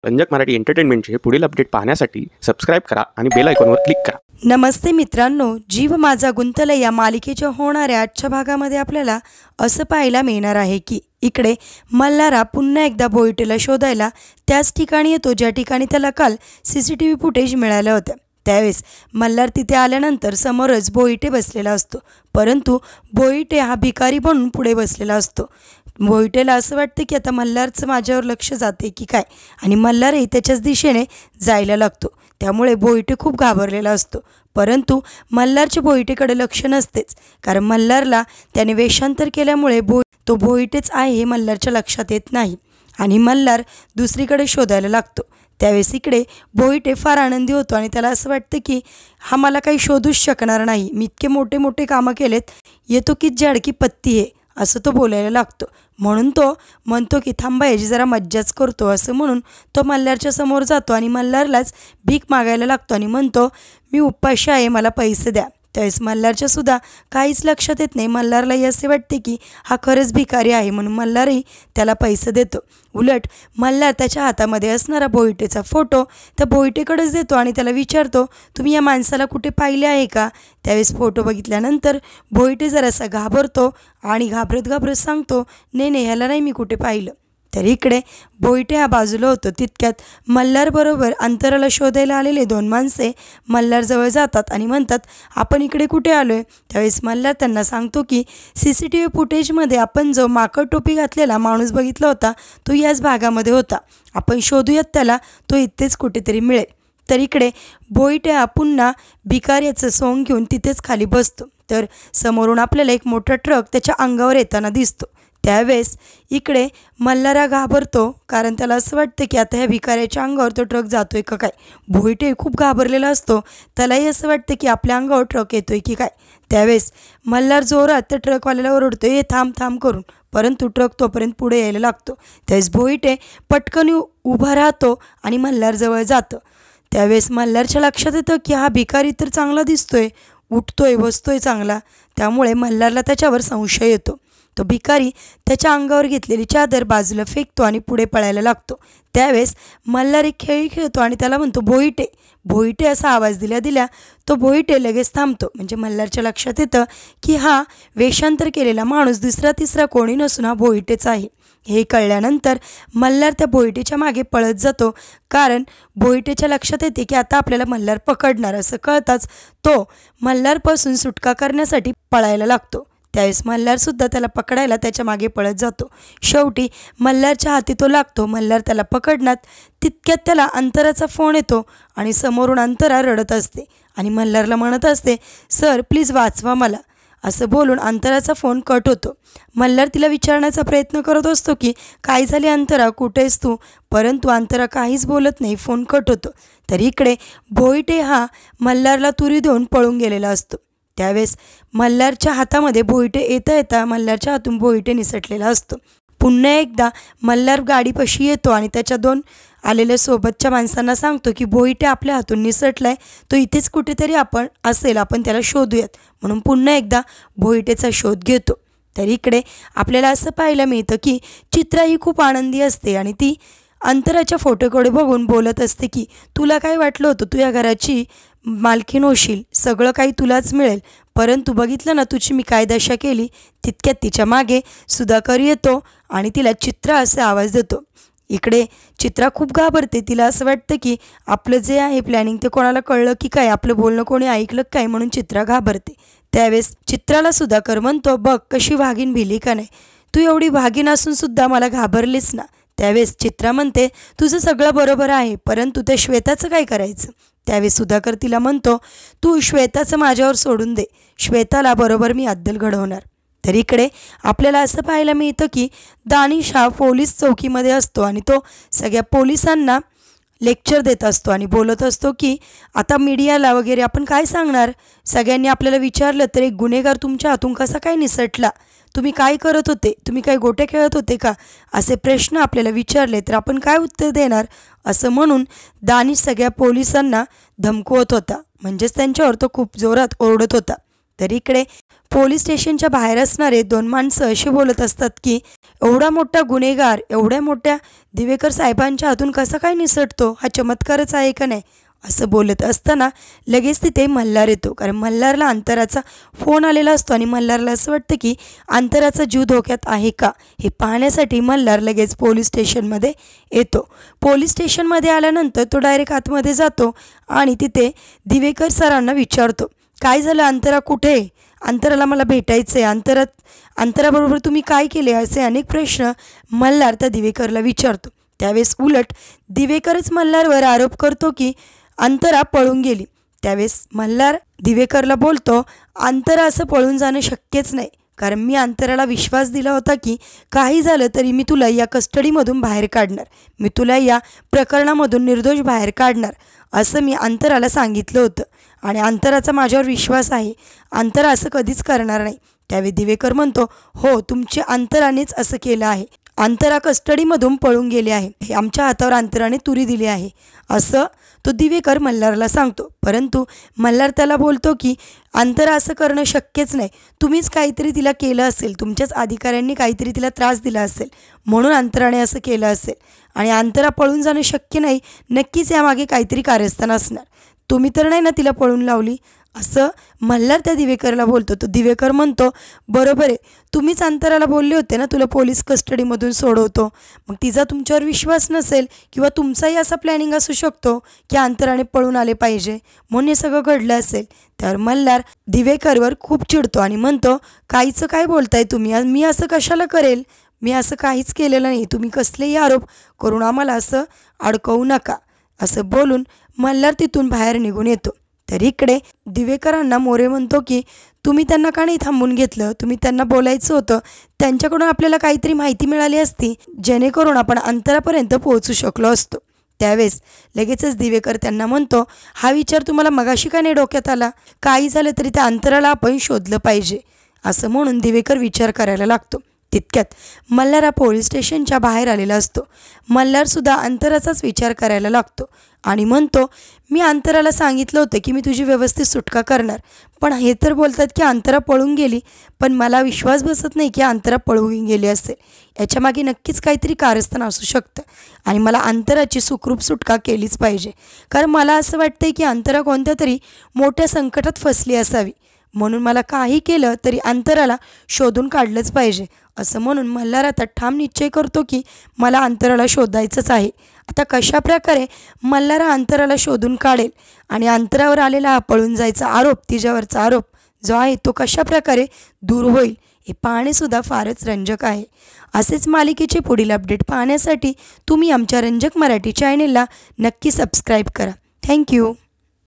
रंजक मराठी एंटरटेनमेंटचे पुढील अपडेट पाहण्यासाठी सबस्क्राईब करा आणि बेल आयकॉनवर क्लिक करा। नमस्ते मित्रांनो, जीव माझा गुंतले या मालिकेच्या होणाऱ्या आजच्या भागामध्ये आपल्याला असं पाहायला मिळणार आहे की इकडे मल्हार पुन्हा एकदा बोईटेला शोधायला त्याच ठिकाणी येतो ज्या ठिकाणी त्याला काल सीसीटीव्ही फुटेज मिळालं होतं। त्यावेळेस मल्हार तिथे आल्यानंतर समोरच बोईटे बसलेला असतो, परंतु बोईटे हा भिकारी बनून पुढे बसलेला असतो। बोईटेला असं वाटतं की आता मल्हारचं माझ्यावर लक्ष जाते की काय, आणि मल्हारही त्याच्याच दिशेने जायला लागतो। त्यामुळे बोईटे खूप घाबरलेला असतो, परंतु मल्हारच्या बोईटेकडे लक्ष नसतेच, कारण मल्हारला त्याने वेषांतर केल्यामुळे तो बोईटेच आहे हे मल्हारच्या लक्षात येत नाही आणि मल्हार दुसरीकडे शोधायला लागतो। त्यावेळेस इकडे बोईटे फार आनंदी होतो आणि त्याला असं वाटतं की हा मला काही शोधूच शकणार नाही, मी इतके मोठे मोठे कामं केलेत, येतो की झाड की पत्ती आहे असं तो बोलायला लागतो। म्हणून तो म्हणतो की थांबा याची जरा मज्जाच करतो, असं म्हणून तो मल्हारच्या समोर जातो आणि मल्हारलाच भीक मागायला लागतो आणि म्हणतो मी उपाशी आहे, मला पैसे द्या। त्यावेळेस मल्हारच्या सुद्धा काहीच लक्षात येत नाही। मल्हारलाही असे वाटते की हा खरंच भिकारी आहे, म्हणून मल्हारही त्याला पैसे देतो। उलट मल्हार त्याच्या हातामध्ये असणारा बोईटेचा फोटो त्या बोईटेकडेच देतो आणि त्याला विचारतो तुम्ही या माणसाला कुठे पाहिले आहे का। त्यावेळेस फोटो बघितल्यानंतर बोईटे जरासा घाबरतो आणि घाबरत घाबरत सांगतो नाही नाही, ह्याला नाही मी कुठे पाहिलं। तर इकडे बोईटे हा बाजूला होतो, तितक्यात मल्हारबरोबर अंतराला शोधायला आलेले दोन माणसे मल्हारजवळ जातात आणि म्हणतात आपण इकडे कुठे आलो आहे। त्यावेळेस मल्हार त्यांना सांगतो की सीसीटीव्ही फुटेजमध्ये आपण जो माकड टोपी घातलेला माणूस बघितला होता तो याच भागामध्ये होता, आपण शोधूयात त्याला, तो इथेच कुठेतरी मिळेल। तर इकडे बोईटे हा पुन्हा भिकाऱ्याचं सोंग घेऊन तिथेच खाली बसतो, तर समोरून आपल्याला एक मोठा ट्रक त्याच्या अंगावर येताना दिसतो। त्यावेळेस इकडे मल्हार घाबरतो, कारण त्याला असं वाटतं की आता ह्या भिकाऱ्याच्या अंगावर तो ट्रक जातोय का काय। बोईटे खूप घाबरलेला असतो, त्यालाही असं वाटतं की आपल्या अंगावर ट्रक येतोय की काय। त्यावेळेस मल्हार जोरात त्या ट्रकवाल्याला ओरडतो हे थांब थांब करून, परंतु ट्रक तोपर्यंत पुढे यायला लागतो। त्यावेळेस बोईटे पटकन उभा राहतो आणि मल्हारजवळ जातं। त्यावेळेस मल्हारच्या लक्षात येतं की हा भिकारी तर चांगला दिसतोय, उठतोय बसतोय चांगला, त्यामुळे मल्हारला त्याच्यावर संशय येतो। तो भिकारी त्याच्या अंगावर घेतलेली चादर बाजूला फेकतो आणि पुढे पळायला लागतो। त्यावेळेस मल्हार एक खेळ खेळतो आणि त्याला म्हणतो बोईटे बोईटे असा आवाज दिल्या तो बोईटे लगेच थांबतो। म्हणजे मल्हारच्या लक्षात येतं की हा वेषांतर केलेला माणूस दुसरा तिसरा कोणी नसून हा बोईटेच आहे। हे कळल्यानंतर मल्हार त्या बोईटेच्या मागे पळत जातो, कारण बोईटेच्या लक्षात येते की आता आपल्याला मल्हार पकडणार। असं कळताच तो मल्हारपासून सुटका करण्यासाठी पळायला लागतो। त्यावेळेस मल्हारसुद्धा त्याला पकडायला त्याच्या मागे पळत जातो। शेवटी मल्हारच्या हाती तो लागतो, मल्हार त्याला पकडण्यात तितक्यात त्याला अंतराचा फोन येतो आणि समोरून अंतरा रडत असते आणि मल्हारला म्हणत असते सर प्लीज वाचवा मला, असं बोलून अंतराचा फोन कट होतो। मल्हार तिला विचारण्याचा प्रयत्न करत असतो की काय झाले अंतरा, कुठेस तू, परंतु अंतरा काहीच बोलत नाही, फोन कट होतो। तर इकडे बोईटे हा मल्हारला तुरी देऊन पळून गेलेला असतो। त्यावेळेस मल्हारच्या हातामध्ये बोईटे येता येता मल्हारच्या हातून बोईटे निसटलेला असतो। पुन्हा एकदा मल्हार गाडीपाशी येतो आणि त्याच्या दोन आलेल्या सोबतच्या माणसांना सांगतो की बोईटे आपल्या हातून निसटलाय, तो इथेच कुठेतरी असेल, आपण त्याला शोधूयात, म्हणून पुन्हा एकदा बोईटेचा शोध घेतो। तर इकडे आपल्याला असं पाहायला मिळतं की चित्रा ही खूप आनंदी असते आणि ती अंतराच्या फोटोकडे बघून बोलत असते की तुला काय वाटलं होतं, तू या घराची मालकीण होशील, सगळं काही तुलाच मिळेल, परंतु बघितलं ना तुझी मी काय दशा केली। तितक्यात तिच्या मागे सुधाकर येतो आणि तिला चित्रा असे आवाज देतो। इकडे चित्रा खूप घाबरते, तिला असं वाटतं की आपलं जे आहे प्लॅनिंग ते कोणाला कळलं की काय, आपलं बोलणं कोणी ऐकलं काय, म्हणून चित्रा घाबरते। त्यावेळेस चित्राला सुधाकर म्हणतो बघ कशी वाघीण भिली का नाही, तू एवढी वाघीण असून सुद्धा मला घाबरलीस ना। त्यावेळेस चित्रा म्हणते तुझं सगळं बरोबर आहे, परंतु त्या श्वेताचं काय करायचं। त्यावेळेस सुधाकर तिला म्हणतो तू श्वेताचं माझ्यावर सोडून दे, श्वेताला बरोबर मी अद्दल घडवणार। तर इकडे आपल्याला असं पाहायला मिळतं की दानिश हा पोलीस चौकीमध्ये असतो आणि तो सगळ्या पोलिसांना लेक्चर देत असतो आणि बोलत असतो की आता मीडियाला वगैरे आपण काय सांगणार, सगळ्यांनी आपल्याला विचारलं तर एक गुन्हेगार तुमच्या हातून कसा काय निसटला, तुम्ही काय करत होते, तुम्ही काय गोटे खेळत होते का, असे प्रश्न आपल्याला विचारले तर आपण काय उत्तर देणार, असं म्हणून दानिश सगळ्या पोलिसांना धमकवत होता, म्हणजेच त्यांच्यावर तो खूप जोरात ओरडत होता। तर इकडे पोलीस स्टेशनच्या बाहेर असणारे दोन माणसं असे बोलत असतात की एवढा मोठा गुन्हेगार एवढ्या मोठ्या दिवेकर साहेबांच्या हातून कसा काय निसटतो, हा चमत्कारच आहे का नाही, असं बोलत असताना लगेच तिथे मल्हार येतो. कारण मल्हारला अंतराचा फोन आलेला असतो आणि मल्हारला असं वाटतं की अंतराचा जीव धोक्यात आहे का हे पाहण्यासाठी मल्हार लगेच पोलीस स्टेशनमध्ये येतो. पोलीस स्टेशनमध्ये आल्यानंतर तो डायरेक्ट आतमध्ये जातो आणि तिथे दिवेकर सरांना विचारतो, काय झालं, अंतरा कुठे आहे, अंतराला मला भेटायचं आहे, अंतराबरोबर तुम्ही काय केले, असे अनेक प्रश्न मल्हार त्या दिवेकरला विचारतो. त्यावेळेस उलट दिवेकरच मल्हारवर आरोप करतो की अंतरा पळून गेली. त्यावेळेस मल्हार दिवेकरला बोलतो, अंतरा असं पळून जाणं शक्यच नाही, कारण मी अंतराला विश्वास दिला होता की काही झालं तरी मी तुला या कस्टडीमधून बाहेर काढणार, मी तुला या प्रकरणामधून निर्दोष बाहेर काढणार, असं मी अंतराला सांगितलं होतं आणि अंतराचा माझ्यावर विश्वास आहे, अंतरा असं कधीच करणार नाही. त्यावेळी दिवेकर म्हणतो, हो, तुमच्या अंतरानेच असं केलं आहे, अंतरा कस्टडीमधून पळून गेले आहे, हे आमच्या हातावर अंतराने तुरी दिली आहे, असं तो दिवेकर मल्हारला सांगतो. परंतु मल्हार त्याला बोलतो की अंतरा असं करणं शक्यच नाही, तुम्हीच काहीतरी तिला केलं असेल, तुमच्याच अधिकाऱ्यांनी काहीतरी तिला त्रास दिला असेल म्हणून अंतराने असं केलं असेल आणि अंतरा पळून जाणं शक्य नाही, नक्कीच यामागे काहीतरी कारस्थान असणार, तुम्ही तर नाही ना तिला पळून लावली, असं मल्हार त्या दिवेकरला बोलतो. तो दिवेकर म्हणतो, बरोबर आहे, तुम्हीच अंतराला बोलले होते ना तुला पोलीस कस्टडीमधून सोडवतो, मग तिचा तुमच्यावर विश्वास नसेल किंवा तुमचाही असा प्लॅनिंग असू शकतो की अंतराने पळून आले पाहिजे म्हणून हे सगळं घडलं असेल. तर मल्हार दिवेकरवर खूप चिडतो आणि म्हणतो, काहीचं काय बोलताय तुम्ही, मी असं कशाला करेल, मी असं काहीच केलेलं नाही, तुम्ही कसलेही आरोप करून आम्हाला असं अडकवू नका, असं बोलून मल्हार तिथून बाहेर निघून येतो. तर इकडे दिवेकरांना मोरे म्हणतो की तुम्ही त्यांना का नाही थांबून घेतलं, तुम्ही त्यांना बोलायचं होतं, त्यांच्याकडून आपल्याला काहीतरी माहिती मिळाली असती जेणेकरून आपण अंतरापर्यंत पोहोचू शकलो असतो. त्यावेळेस लगेचच दिवेकर त्यांना म्हणतो, हा विचार तुम्हाला मगाशी का नाही डोक्यात आला, काही झालं तरी त्या अंतराला आपण शोधलं पाहिजे, असं म्हणून दिवेकर विचार करायला लागतो. तितक्यात मल्हार हा पोलीस स्टेशनच्या बाहेर आलेला असतो. मल्हारसुद्धा अंतराचाच विचार करायला लागतो आणि म्हणतो, मी अंतराला सांगितलं होतं की मी तुझी व्यवस्थित सुटका करणार, पण हे तर बोलतात की अंतरा पळून गेली, पण मला विश्वास बसत नाही की अंतरा पळून गेली असेल, याच्यामागे नक्कीच काहीतरी कारस्थान असू शकतं आणि मला अंतराची सुखरूप सुटका केलीच पाहिजे, कारण मला असं वाटतंय की अंतरा कोणत्या तरी मोठ्या संकटात फसली असावी, म्हणून मला काही केलं तरी अंतराला शोधून काढलंच पाहिजे, असं म्हणून मल्हार आता ठाम निश्चय करतो की मला अंतराला शोधायचंच आहे. आता कशा प्रकारे मल्हार अंतराला शोधून काढेल आणि अंतरावर आलेला हा पळून जायचा आरोप, तिच्यावरचा आरोप जो आहे तो कशा प्रकारे दूर होईल हे पाहणेसुद्धा फारच रंजक आहे. असेच मालिकेचे पुढील अपडेट पाहण्यासाठी तुम्ही आमच्या रंजक मराठी चॅनेलला नक्की सबस्क्राईब करा. थँक्यू.